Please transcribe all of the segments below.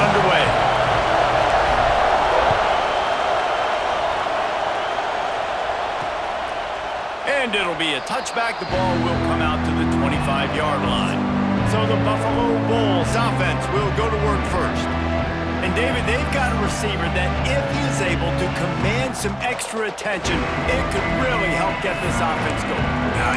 underway. And it'll be a touchback. The ball will come out to the 25-yard line. So the Buffalo Bulls offense will go to work first. And David, they've got a receiver that if he's able to command some extra attention, it could really help get this offense going.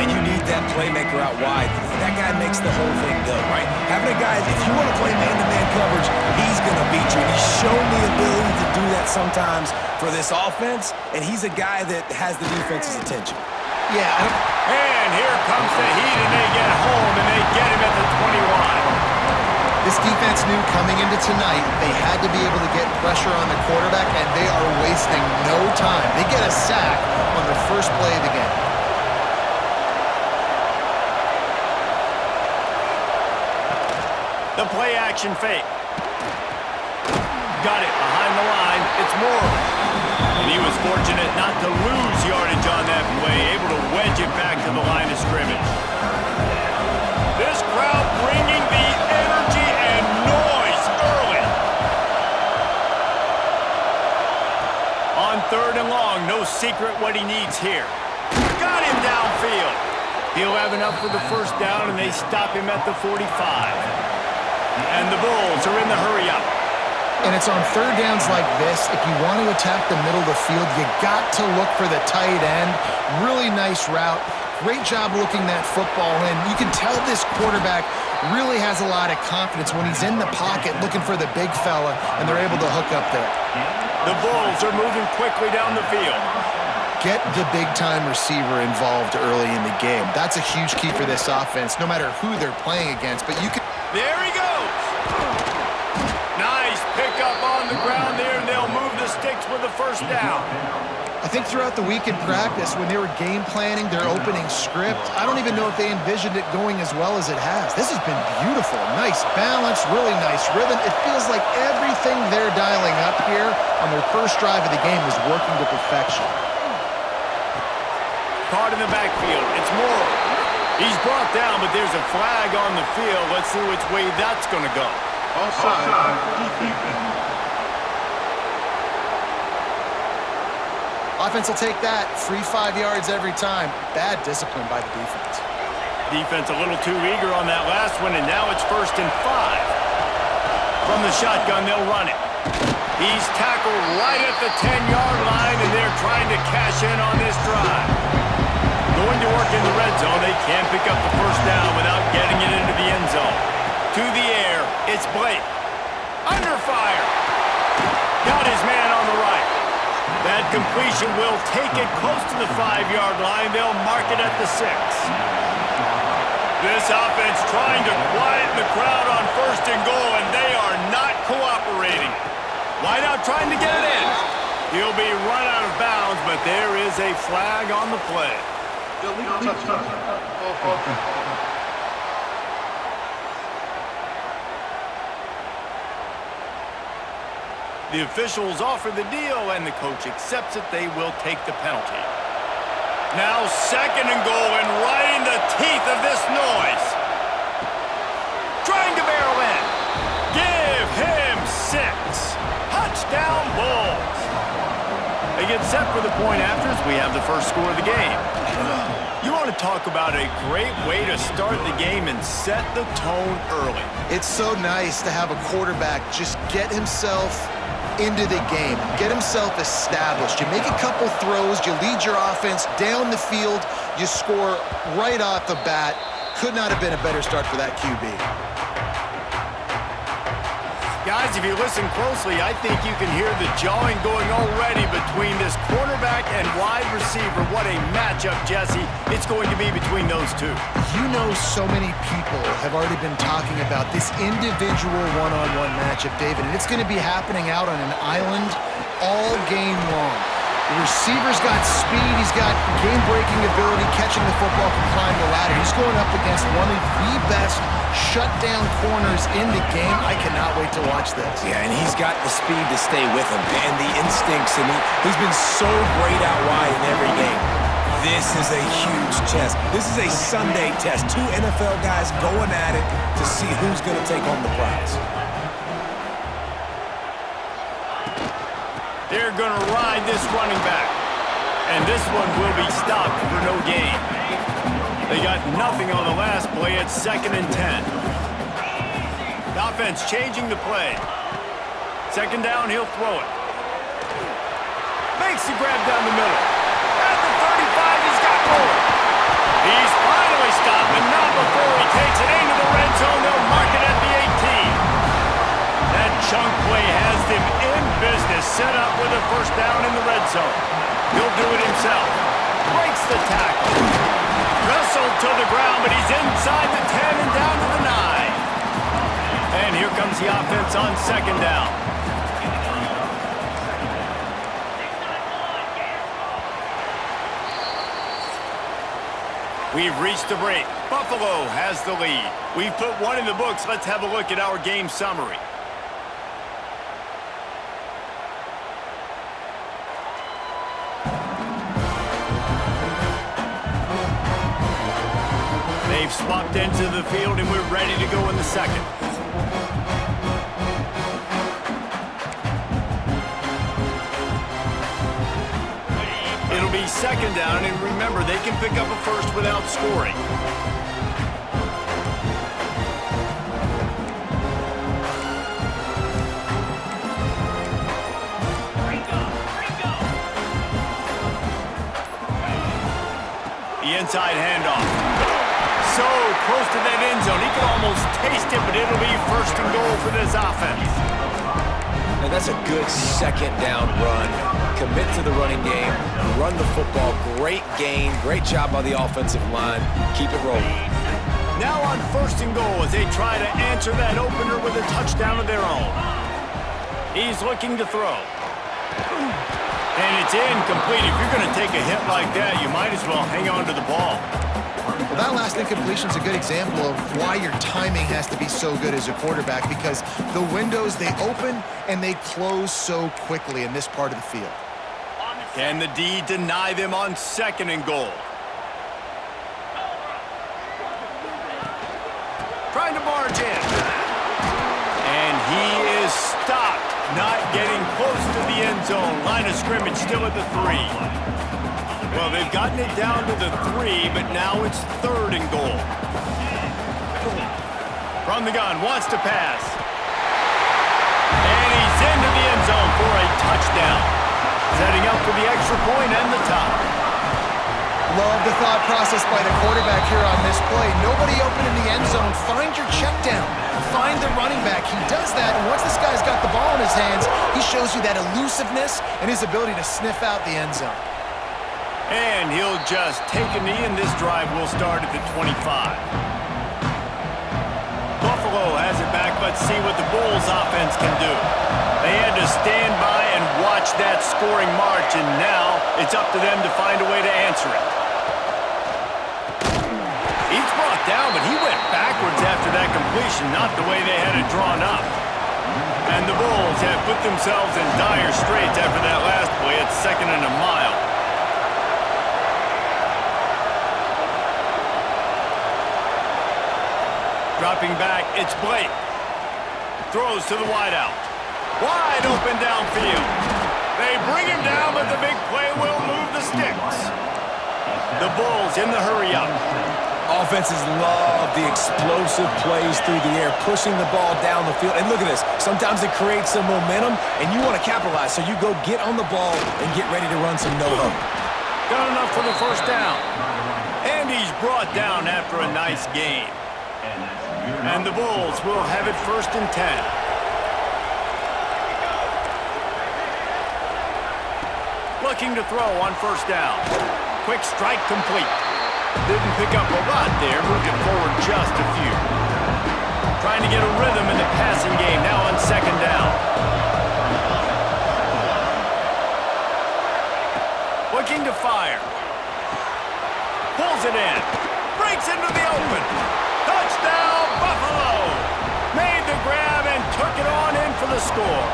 And you need that playmaker out wide. That guy makes the whole thing go, right? Having a guy, if you want to play man-to-man coverage, he's going to beat you. He's shown the ability to do that sometimes for this offense, and he's a guy that has the defense's attention. Yeah. And here comes the heat, and they get home, and they get him at the 21. This defense knew coming into tonight they had to be able to get pressure on the quarterback, and they are wasting no time. They get a sack on the first play of the game. The play action fake. Got it behind the line. It's Moore. And he was fortunate not to lose yardage on that play, able to wedge it back to the line of scrimmage. This crowd bringing the energy and noise early. On 3rd and long, no secret what he needs here. Got him downfield. He'll have enough for the first down, and they stop him at the 45. And the Bulls are in the hurry-up. And it's on 3rd downs like this, if you want to attack the middle of the field, you got to look for the tight end. Really nice route. Great job looking that football in. You can tell this quarterback really has a lot of confidence when he's in the pocket looking for the big fella, and they're able to hook up there. The Bulls are moving quickly down the field. Get the big-time receiver involved early in the game. That's a huge key for this offense, no matter who they're playing against. But you can... There he goes. Nice pickup on the ground there, and they'll move the sticks with the first down. I think throughout the week in practice, when they were game planning their opening script, I don't even know if they envisioned it going as well as it has. This has been beautiful. Nice balance, really nice rhythm. It feels like everything they're dialing up here on their first drive of the game is working to perfection. Caught in the backfield. It's Moore. He's brought down, but there's a flag on the field. Let's see which way that's going to go. Offside. Offense will take that. Free 5 yards every time. Bad discipline by the defense. Defense a little too eager on that last one, and now it's 1st and 5. From the shotgun, they'll run it. He's tackled right at the 10-yard line, and they're trying to cash in on this drive. Going to work in the red zone. They can't pick up the first down without getting it into the end zone. To the air, it's Blake. Under fire. Got his man on the right. That completion will take it close to the 5-yard line. They'll mark it at the 6. This offense trying to quieten the crowd on 1st and goal, and they are not cooperating. Wideout trying to get it in. He'll be run out of bounds, but there is a flag on the play. The officials offer the deal, and the coach accepts it. They will take the penalty. Now 2nd and goal, and right in the teeth of this noise. Trying to barrel in. Give him 6. Touchdown Bulls. They get set for the point afters. We have the first score of the game. You want to talk about a great way to start the game and set the tone early. It's so nice to have a quarterback just get himself into the game, get himself established. You make a couple throws, you lead your offense down the field, you score right off the bat. Could not have been a better start for that QB. Guys, if you listen closely, I think you can hear the jawing going already between this quarterback and wide receiver. What a matchup, Jesse, it's going to be between those two. You know, so many people have already been talking about this individual one-on-one matchup, David, and it's going to be happening out on an island all game long. The receiver's got speed, he's got game-breaking ability, catching the football, can climb the ladder. He's going up against one of the best shutdown corners in the game. I cannot wait to watch this. Yeah, and he's got the speed to stay with him and the instincts, and he's been so great out wide in every game. This is a huge test. This is a Sunday test. 2 NFL guys going at it to see who's going to take home the prize. They're going to ride this running back. And this one will be stopped for no gain. They got nothing on the last play. It's 2nd and 10. The offense changing the play. 2nd down, he'll throw it. Makes the grab down the middle. At the 35, he's got more. He's finally stopped, but not before he takes it into the red zone. They'll mark it at the 18. That chunk play has them in business, set up with a 1st down in the red zone. He'll do it himself. Breaks the tackle. Wrestled to the ground, but he's inside the 10 and down to the 9. And here comes the offense on 2nd down. We've reached the break. Buffalo has the lead. We've put one in the books. Let's have a look at our game summary. They've swapped into the field, and we're ready to go in the 2nd. It'll be 2nd down, and remember, they can pick up a 1st without scoring. The inside handoff. So close to that end zone. He can almost taste it, but it'll be 1st and goal for this offense. Now that's a good 2nd down run. Commit to the running game. Run the football. Great gain. Great job by the offensive line. Keep it rolling. Now on 1st and goal as they try to answer that opener with a touchdown of their own. He's looking to throw. And it's incomplete. If you're going to take a hit like that, you might as well hang on to the ball. Well, that last incompletion is a good example of why your timing has to be so good as a quarterback, because the windows, they open and they close so quickly in this part of the field. Can the D deny them on 2nd and goal? Trying to barge in. And he is stopped, not getting close to the end zone. Line of scrimmage still at the 3. Well, they've gotten it down to the 3, but now it's 3rd and goal. From the gun, wants to pass. And he's into the end zone for a touchdown. Setting up for the extra point and the tie. Love the thought process by the quarterback here on this play. Nobody open in the end zone. Find your check down. Find the running back. He does that, and once this guy's got the ball in his hands, he shows you that elusiveness and his ability to sniff out the end zone. And he'll just take a knee, and this drive will start at the 25. Buffalo has it back. Let's see what the Bulls offense can do. They had to stand by and watch that scoring march, and now it's up to them to find a way to answer it. He's brought down, but he went backwards after that completion, not the way they had it drawn up. And the Bulls have put themselves in dire straits after that last play. It's 2nd and a mile. Dropping back, it's Blake. Throws to the wideout. Wide open downfield. They bring him down, but the big play will move the sticks. The Bulls in the hurry-up. Offenses love the explosive plays through the air, pushing the ball down the field. And look at this. Sometimes it creates some momentum, and you want to capitalize. So you go get on the ball and get ready to run some no-huddle. Got enough for the 1st down. And he's brought down after a nice gain. And the Bulls will have it 1st and 10. Looking to throw on 1st down. Quick strike complete. Didn't pick up a lot there, moved it forward just a few. Trying to get a rhythm in the passing game, now on 2nd down. Looking to fire. Pulls it in. Breaks into the open. Touchdown, Buffalo! Made the grab and took it on in for the score.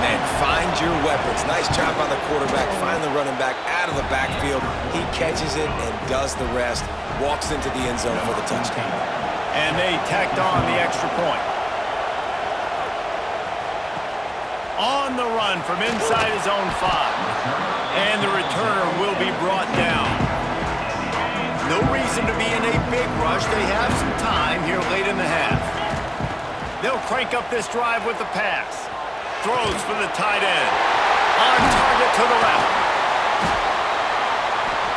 And find your weapons. Nice job by the quarterback. Find the running back out of the backfield. He catches it and does the rest. Walks into the end zone for the touchdown. And they tacked on the extra point. On the run from inside his own 5. And the returner will be brought down. No reason to be in a big rush. They have some time here late in the half. They'll crank up this drive with the pass. Throws for the tight end. On target to the left.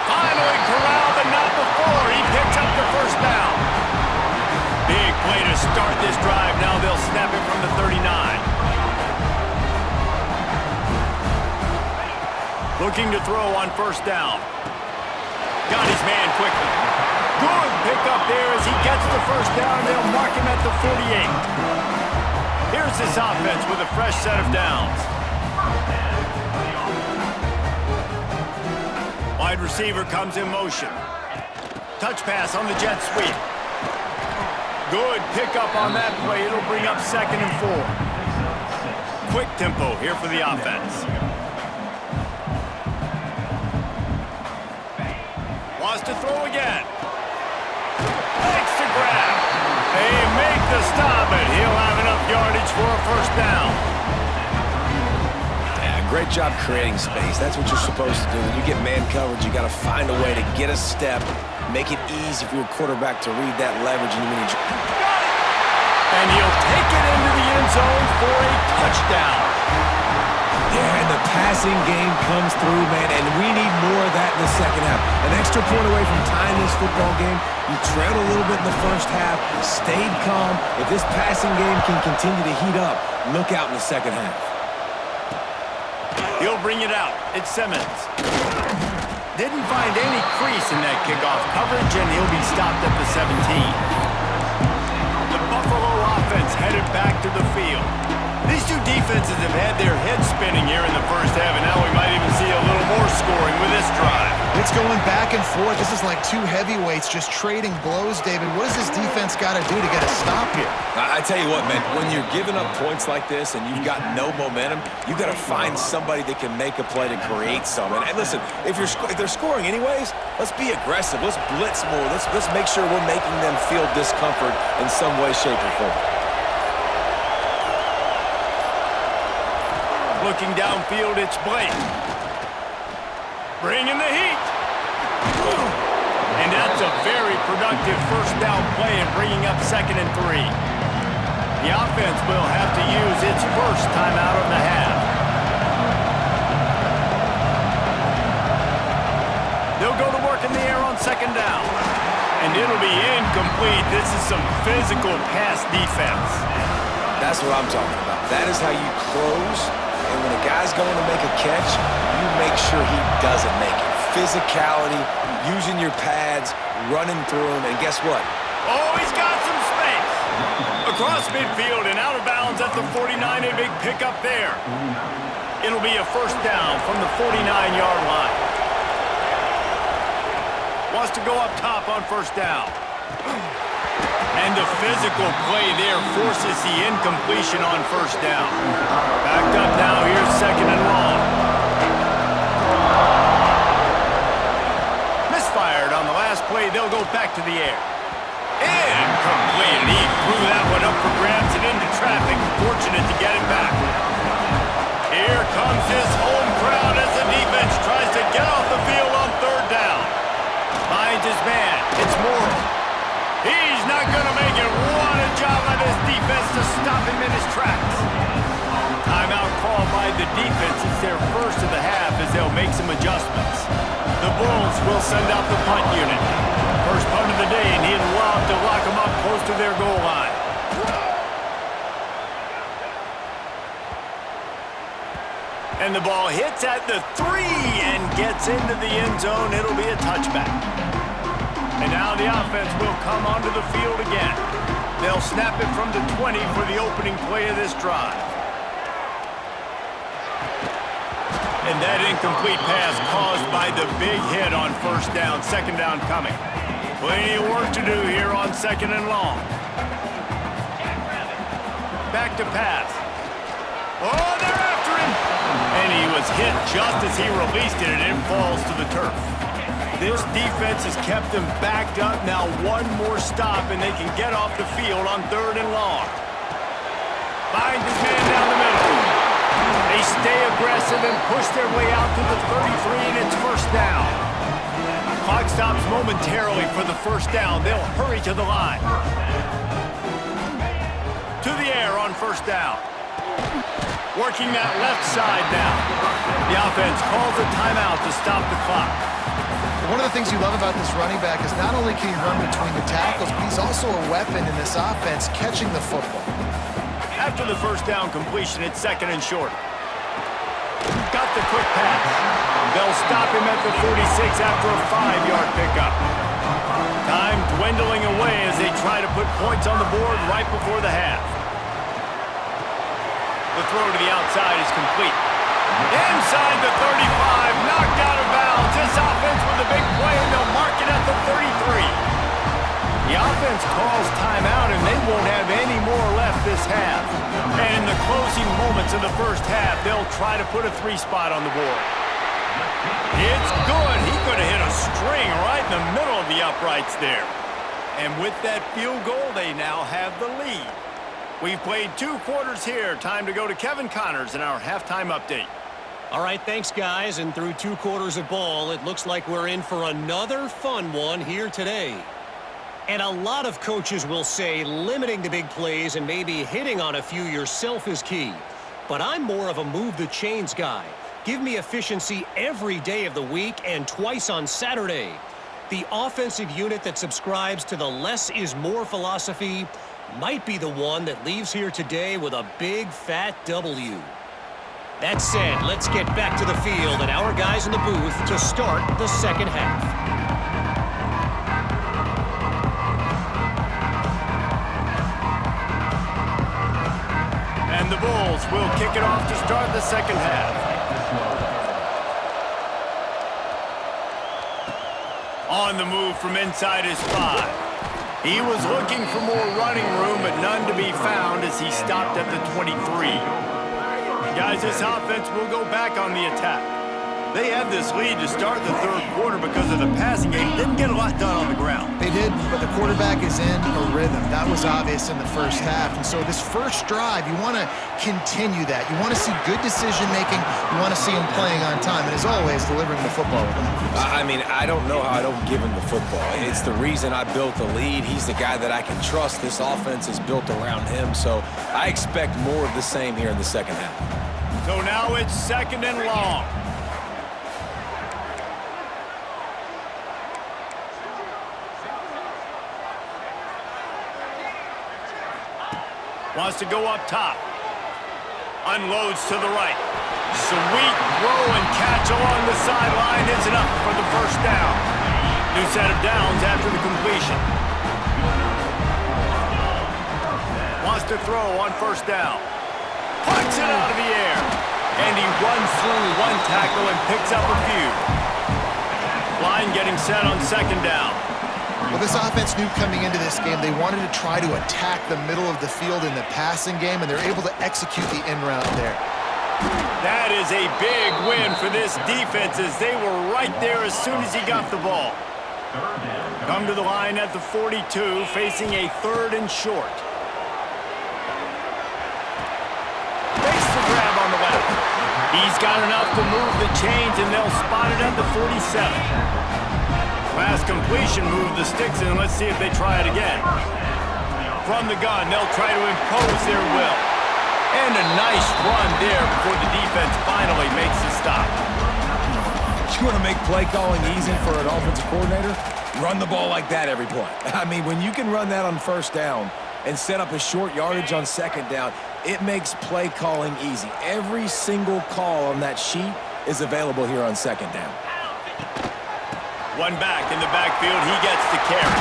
Finally corralled, but not before. He picks up the first down. Big play to start this drive. Now they'll snap it from the 39. Looking to throw on first down. Got his man quickly. Good pickup there as he gets the first down. They'll mark him at the 48. Here's this offense with a fresh set of downs. Wide receiver comes in motion. Touch pass on the jet sweep. Good pickup on that play. It'll bring up 2nd and 4. Quick tempo here for the offense. Wants to throw again. Makes the grab. They make the stop, but he'll have enough yardage for a first down. Yeah, great job creating space. That's what you're supposed to do. When you get man coverage, you got to find a way to get a step, make it easy for your quarterback to read that leverage. And he'll take it into the end zone for a touchdown. Yeah, and the passing game comes through, man, and we need more of that in the second half. An extra point away from tying this football game. You trailed a little bit in the first half, stayed calm. If this passing game can continue to heat up, look out in the second half. He'll bring it out. It's Simmons. Didn't find any crease in that kickoff coverage, and he'll be stopped at the 17. The Buffalo offense headed back to the field. These two defenses have had their heads spinning here in the first half, and now we might even see a little more scoring with this drive. It's going back and forth. This is like two heavyweights just trading blows, David. What does this defense got to do to get a stop here? I tell you what, man, when you're giving up points like this and you've got no momentum, you've got to find somebody that can make a play to create some. And listen, if they're scoring anyways, let's be aggressive. Let's blitz more. Let's make sure we're making them feel discomfort in some way, shape, or form. Looking downfield, it's Blake. Bringing the heat. And that's a very productive first down play and bringing up 2nd and 3. The offense will have to use its first timeout of the half. They'll go to work in the air on 2nd down. And it'll be incomplete. This is some physical pass defense. That's what I'm talking about. That is how you close. And when a guy's going to make a catch, you make sure he doesn't make it. Physicality, using your pads, running through them, and guess what? Oh, he's got some space. Across midfield and out of bounds at the 49, a big pickup there. It'll be a first down from the 49-yard line. Wants to go up top on first down. And the physical play there forces the incompletion on first down. Backed up now, here's 2nd and long. Misfired on the last play, they'll go back to the air. Incomplete, and he threw that one up for grabs and into traffic. Fortunate to get it back. Here comes his home crowd as the defense tries to get off the field on 3rd down. Finds his man, it's Morrow. He's not going to make it. What a job by this defense to stop him in his tracks. Timeout called by the defense. It's their first of the half as they'll make some adjustments. The Bulls will send out the punt unit. First punt of the day, and he'd love to lock them up close to their goal line. And the ball hits at the 3 and gets into the end zone. It'll be a touchback. And now the offense will come onto the field again. They'll snap it from the 20 for the opening play of this drive. And that incomplete pass caused by the big hit on first down. 2nd down coming. Plenty of work to do here on 2nd and long. Back to pass. Oh, they're after him! And he was hit just as he released it, and it falls to the turf. This defense has kept them backed up. Now one more stop, and they can get off the field on 3rd and long. Finds his man down the middle. stay aggressive and push their way out to the 33, and it's first down. Clock stops momentarily for the first down. They'll hurry to the line. To the air on first down. Working that left side now. The offense calls a timeout to stop the clock. One of the things you love about this running back is not only can he run between the tackles, but he's also a weapon in this offense catching the football. After the first down completion, it's second and short. Got the quick pass. They'll stop him at the 46 after a 5-yard pickup. Time dwindling away as they try to put points on the board right before the half. The throw to the outside is complete. Inside the 35, knocked out of bounds. This offense with a big play, and they'll mark it at the 33. The offense calls timeout, and they won't have any more left this half. And in the closing moments of the first half, they'll try to put a 3-spot on the board. It's good. He could have hit a string right in the middle of the uprights there. And with that field goal, they now have the lead. We've played 2 quarters here. Time to go to Kevin Connors in our halftime update. All right, thanks, guys. And through 2 quarters of ball, it looks like we're in for another fun one here today. And a lot of coaches will say limiting the big plays and maybe hitting on a few yourself is key. But I'm more of a move the chains guy. Give me efficiency every day of the week and twice on Saturday. The offensive unit that subscribes to the less is more philosophy might be the one that leaves here today with a big fat W. That said, let's get back to the field and our guys in the booth to start the second half. And the Bulls will kick it off to start the second half. On the move from inside his 5. He was looking for more running room, but none to be found as he stopped at the 23. Guys, this offense will go back on the attack. They had this lead to start the third quarter because of the passing game. Didn't get a lot done on the ground. They did, but the quarterback is in a rhythm. That was obvious in the first half. And so this first drive, you want to continue that. You want to see good decision-making. You want to see him playing on time. And as always, delivering the football. I mean, I don't know how I don't give him the football. It's the reason I built the lead. He's the guy that I can trust. This offense is built around him. So I expect more of the same here in the second half. So now it's second and long. Wants to go up top. Unloads to the right. Sweet throw and catch along the sideline is enough for the first down. New set of downs after the completion. Wants to throw on first down. Puts it out of the air. And he runs through one tackle and picks up a few. Line getting set on second down. Well, this offense knew coming into this game they wanted to try to attack the middle of the field in the passing game, and they're able to execute the end route there. That is a big win for this defense as they were right there as soon as he got the ball. Come to the line at the 42, facing a third and short. Face the grab on the left. He's got enough to move the chains, and they'll spot it at the 47. Last completion moved the sticks in. Let's see if they try it again. From the gun, they'll try to impose their will. And a nice run there before the defense finally makes the stop. You want to make play calling easy for an offensive coordinator? Run the ball like that every play. I mean, when you can run that on first down and set up a short yardage on second down, it makes play calling easy. Every single call on that sheet is available here on second down. One back in the backfield, he gets the carry.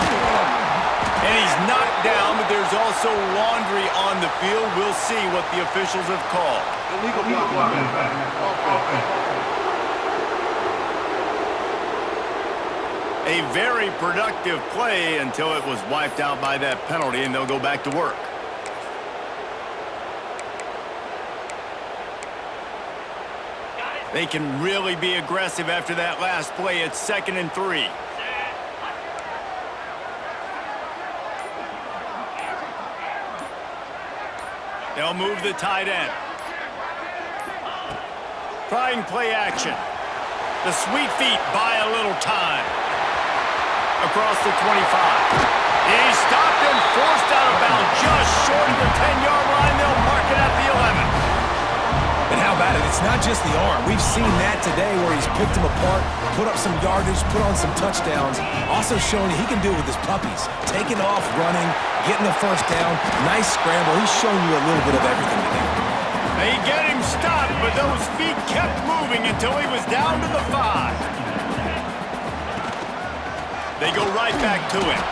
And he's knocked down, but there's also laundry on the field. We'll see what the officials have called. Illegal block. A very productive play until it was wiped out by that penalty, and they'll go back to work. They can really be aggressive after that last play. It's second and 3. They'll move the tight end. Trying play action. The sweet feet buy a little time. Across the 25. He's stopped and forced out of bounds just short of the 10-yard line. They'll mark it at the 11. And how about it? It's not just the arm. We've seen that today where he's picked them apart, put up some yardage, put on some touchdowns. Also showing he can do it with his puppies. Taking off, running, getting the first down. Nice scramble. He's shown you a little bit of everything today. They get him stopped, but those feet kept moving until he was down to the 5. They go right back to him.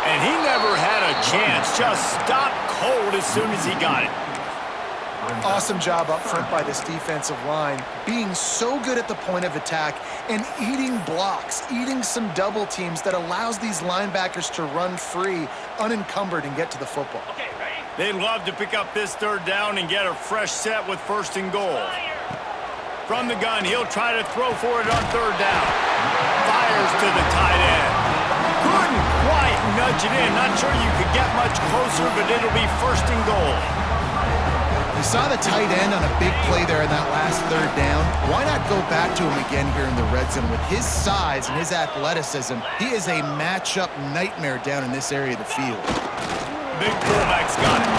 And he never had a chance. Just stopped cold as soon as he got it. Awesome job up front by this defensive line, being so good at the point of attack and eating blocks, eating some double teams that allows these linebackers to run free, unencumbered, and get to the football. They'd love to pick up this third down and get a fresh set with 1st and goal. From the gun, he'll try to throw for it on 3rd down. Fires to the tight end. Couldn't quite nudge it in. Not sure you could get much closer, but it'll be 1st and goal. You saw the tight end on a big play there in that last 3rd down. Why not go back to him again here in the red zone? With his size and his athleticism, he is a matchup nightmare down in this area of the field. Big fullback's got it.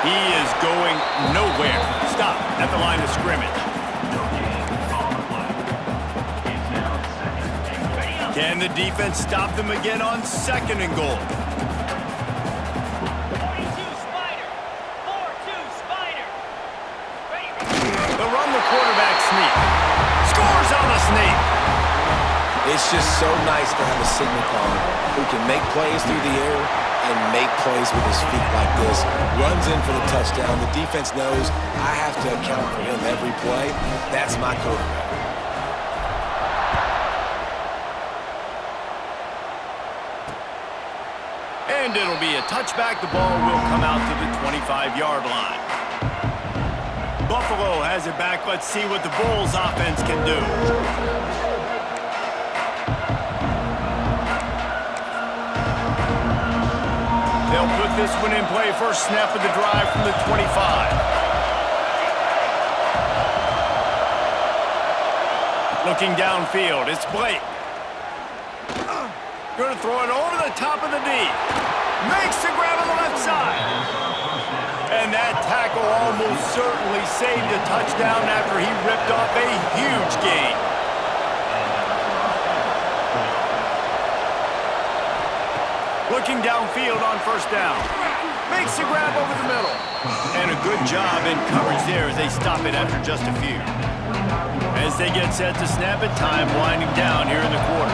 He is going nowhere. Stop at the line of scrimmage. Can the defense stop them again on 2nd and goal? They'll run the quarterback sneak. Scores on the sneak. It's just so nice to have a signal caller who can make plays through the air and make plays with his feet like this. Runs in for the touchdown. The defense knows I have to account for him every play. That's my quarterback. And it'll be a touchback. The ball will come out to the 25-yard line. Buffalo has it back. Let's see what the Bulls offense can do. They'll put this one in play. First snap of the drive from the 25. Looking downfield, it's Blake. Going to throw it over the top of the D. Makes the grab on the left side. And that tackle almost certainly saved a touchdown after he ripped off a huge gain. Looking downfield on 1st down. Makes the grab over the middle. And a good job in coverage there as they stop it after just a few. As they get set to snap it, time winding down here in the quarter.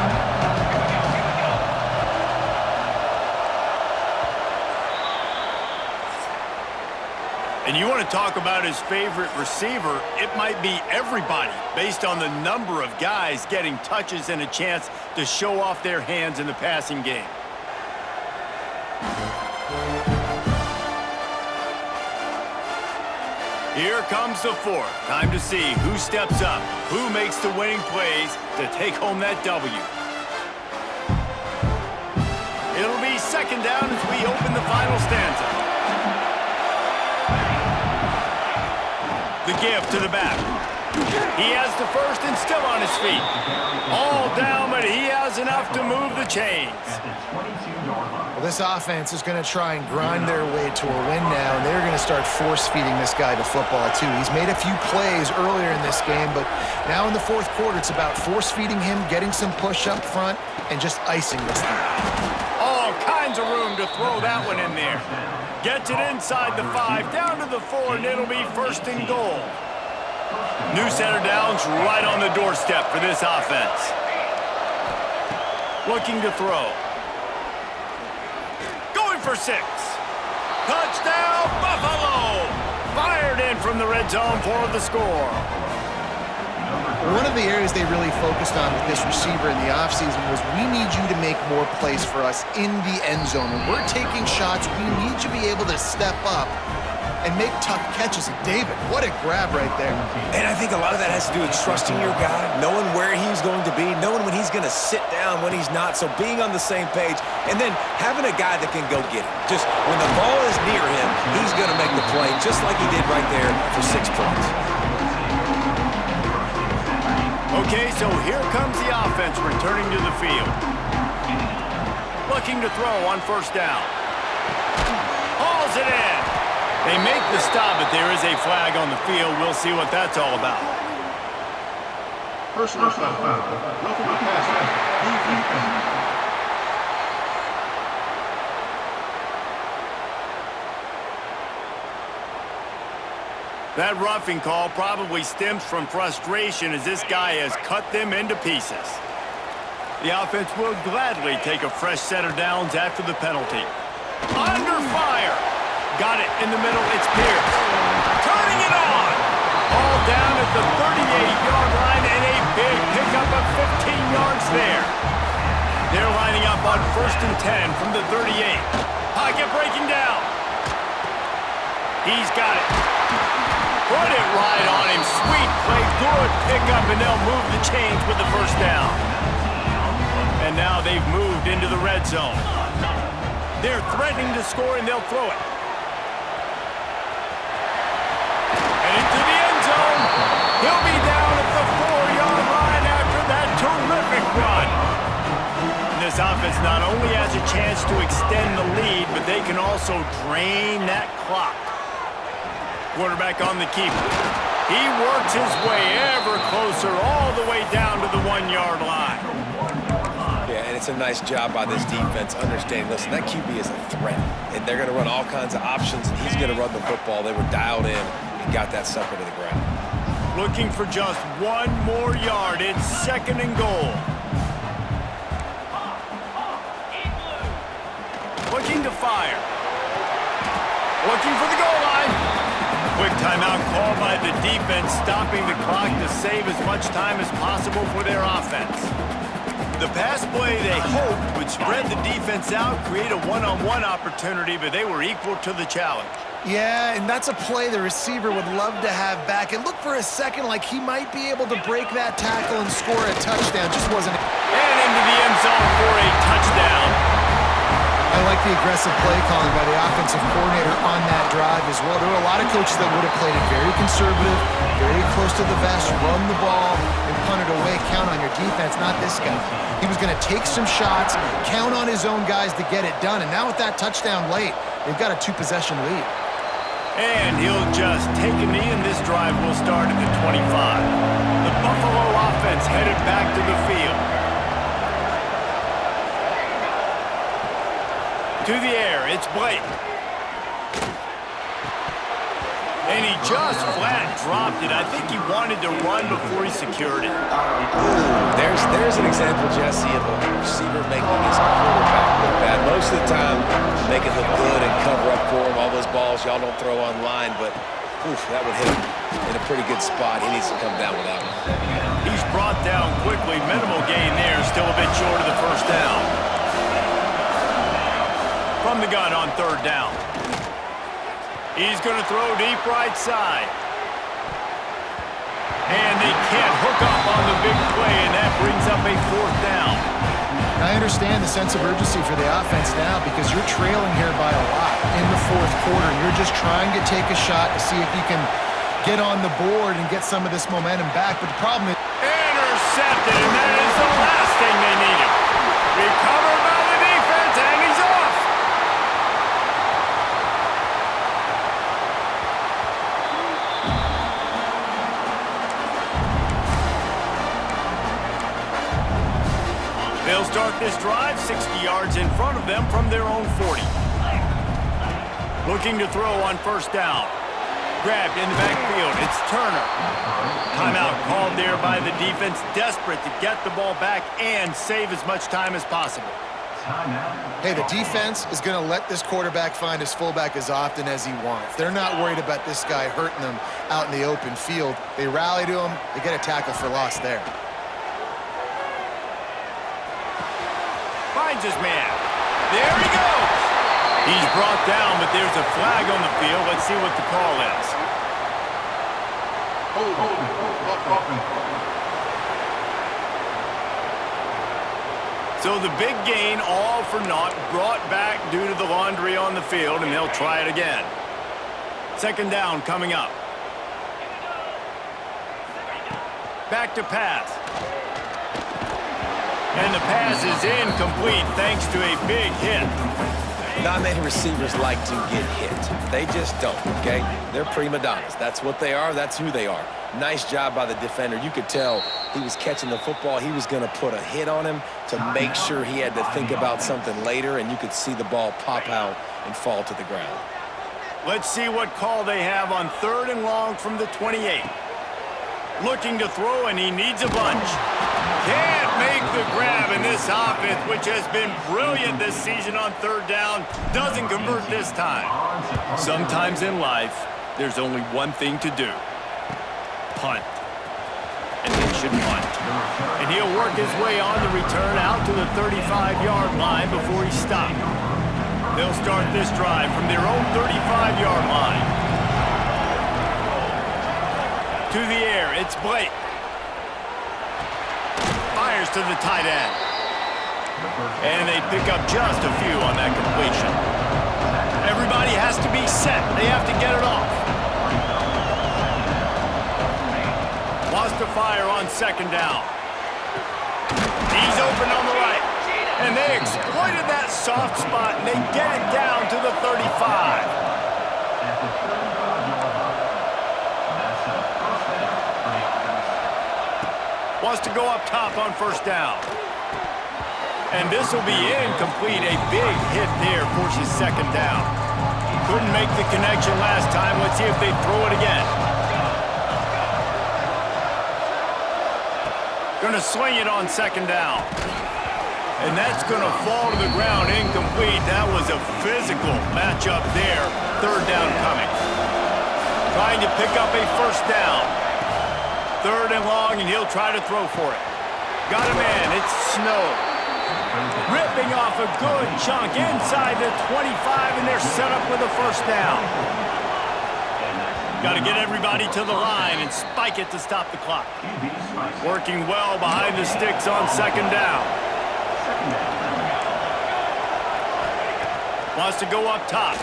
And you want to talk about his favorite receiver, it might be everybody based on the number of guys getting touches and a chance to show off their hands in the passing game. Here comes the 4th. Time to see who steps up, who makes the winning plays to take home that W. It'll be 2nd down as we open the final stanza. The give to the back. He has the 1st and still on his feet. All down, but he has enough to move the chains. Well, this offense is going to try and grind their way to a win now, and they're going to start force-feeding this guy the football, too. He's made a few plays earlier in this game, but now in the 4th quarter, it's about force-feeding him, getting some push up front, and just icing this thing. All kinds of room to throw that one in there. Gets it inside the 5, down to the 4, and it'll be 1st and goal. New set of downs right on the doorstep for this offense. Looking to throw. Going for 6. Touchdown, Buffalo! Fired in from the red zone for the score. One of the areas they really focused on with this receiver in the offseason was we need you to make more plays for us in the end zone. When we're taking shots, we need you to be able to step up and make tough catches. And David, what a grab right there. And I think a lot of that has to do with trusting your guy, knowing where he's going to be, knowing when he's going to sit down, when he's not. So being on the same page, and then having a guy that can go get it. Just when the ball is near him, he's going to make the play, just like he did right there for 6 points. Okay, so here comes the offense returning to the field. Looking to throw on first down. Hauls it in. They make the stop, but there is a flag on the field. We'll see what that's all about. Personal foul. Roughing the passer. Defense. That roughing call probably stems from frustration as this guy has cut them into pieces. The offense will gladly take a fresh set of downs after the penalty. Under fire. Got it in the middle. It's Pierce. Turning it on. All down at the 38-yard line and a big pickup of 15 yards there. They're lining up on 1st and 10 from the 38. Pocket breaking down. He's got it. Put it right on him. Sweet play. Good pickup, and they'll move the chains with the first down. And now they've moved into the red zone. They're threatening to score, and they'll throw it. And into the end zone. He'll be down at the 4-yard line after that terrific run. And this offense not only has a chance to extend the lead, but they can also drain that clock. Quarterback on the keeper. He works his way ever closer all the way down to the 1-yard line. Yeah, and it's a nice job by this defense understanding, listen, that QB is a threat, and they're going to run all kinds of options, and he's going to run the football. They were dialed in and got that sucker to the ground. Looking for just one more yard. It's 2nd and goal. Looking to fire. Looking for the goal line. Quick timeout called by the defense, stopping the clock to save as much time as possible for their offense. The pass play they hoped would spread the defense out, create a one-on-one opportunity, but they were equal to the challenge. Yeah, and that's a play the receiver would love to have back. It looked for a second like he might be able to break that tackle and score a touchdown. Just wasn't. And into the end zone for a touchdown. I like the aggressive play calling by the offensive coordinator on that drive as well. There were a lot of coaches that would have played it very conservative, very close to the vest, run the ball, and punt it away. Count on your defense, not this guy. He was going to take some shots, count on his own guys to get it done. And now with that touchdown late, they've got a 2-possession lead. And he'll just take a knee, and this drive will start at the 25. The Buffalo offense headed back to the field. To the air, it's Blake. And he just flat dropped it. I think he wanted to run before he secured it. Ooh, there's an example, Jesse, of a receiver making his quarterback look bad. Most of the time, make it look good and cover up for him. All those balls y'all don't throw online, but oof, that would hit him in a pretty good spot. He needs to come down with that one. He's brought down quickly. Minimal gain there. Still a bit short of the first down. From the gun on 3rd down. He's going to throw deep right side. And they can't hook up on the big play, and that brings up a 4th down. I understand the sense of urgency for the offense now because you're trailing here by a lot in the 4th quarter, and you're just trying to take a shot to see if you can get on the board and get some of this momentum back. But the problem is... Intercepted, and that is the last thing they needed. Recovered by the defense, and he's off. They'll start this drive 60 yards in front of them from their own 40. Looking to throw on 1st down. Grabbed in the backfield. It's Turner. Timeout called there by the defense, desperate to get the ball back and save as much time as possible. Hey, the defense is going to let this quarterback find his fullback as often as he wants. They're not worried about this guy hurting them out in the open field. They rally to him. They get a tackle for loss there. Finds his man. There he goes. He's brought down, but there's a flag on the field. Let's see what the call is. So the big gain, all for naught, brought back due to the laundry on the field, and they'll try it again. 2nd down coming up. Back to pass. And the pass is incomplete thanks to a big hit. Not many receivers like to get hit. They just don't, okay? They're prima donnas. That's what they are. That's who they are. Nice job by the defender. You could tell he was catching the football. He was going to put a hit on him to make sure he had to think about something later, and you could see the ball pop out and fall to the ground. Let's see what call they have on 3rd and long from the 28. Looking to throw, and he needs a bunch. Can't make the grab in this offense, which has been brilliant this season on 3rd down. Doesn't convert this time. Sometimes in life, there's only one thing to do. Punt. And they should punt. And he'll work his way on the return out to the 35-yard line before he stopped. They'll start this drive from their own 35-yard line. To the air, it's Blake. Fires to the tight end. And they pick up just a few on that completion. Everybody has to be set. They have to get it off. Wants to fire on 2nd down. He's open on the right. And they exploited that soft spot, and they get it down to the 35. Wants to go up top on 1st down. And this will be incomplete. A big hit there forces 2nd down. Couldn't make the connection last time. Let's see if they throw it again. Gonna swing it on 2nd down. And that's gonna fall to the ground incomplete. That was a physical matchup there. 3rd down coming. Trying to pick up a 1st down. 3rd and long, and he'll try to throw for it. Got a man. It's Snow. Ripping off a good chunk inside the 25, and they're set up with a 1st down. Got to get everybody to the line and spike it to stop the clock. Working well behind the sticks on 2nd down. Wants to go up top.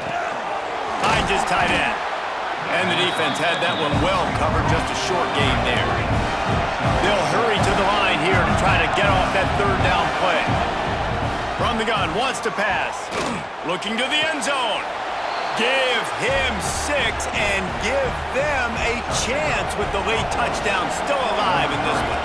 Finds his tight end. And the defense had that one well covered, just a short gain there. They'll hurry to the line here to try to get off that 3rd down play. From the gun, wants to pass. Looking to the end zone. Give him 6 and give them a chance with the late touchdown. Still alive in this one.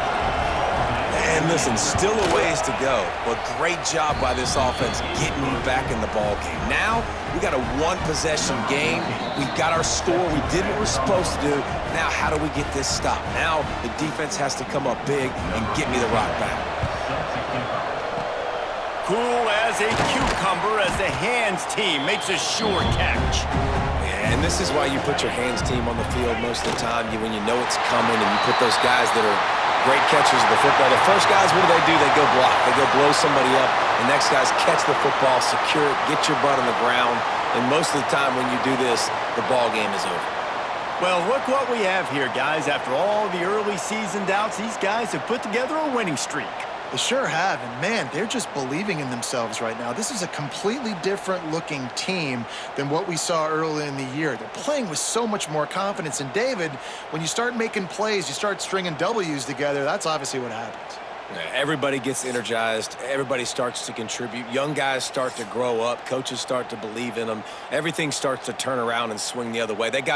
And listen, still a ways to go, but great job by this offense getting you back in the ball game. Now, we got a 1-possession game. We got our score. We did what we're supposed to do. Now, how do we get this stopped? Now, the defense has to come up big and get me the rock back. Cool as a cucumber as the hands team makes a sure catch. And this is why you put your hands team on the field most of the time when you know it's coming, and you put those guys that are great catchers of the football. The first guys, what do? They go block. They go blow somebody up. The next guys catch the football, secure it, get your butt on the ground. And most of the time when you do this, the ball game is over. Well, look what we have here, guys. After all the early season doubts, these guys have put together a winning streak. They sure have, and man, they're just believing in themselves right now. This is a completely different looking team than what we saw early in the year. They're playing with so much more confidence, and David, when you start making plays, you start stringing W's together, that's obviously what happens. Everybody gets energized. Everybody starts to contribute. Young guys start to grow up. Coaches start to believe in them. Everything starts to turn around and swing the other way. They got it.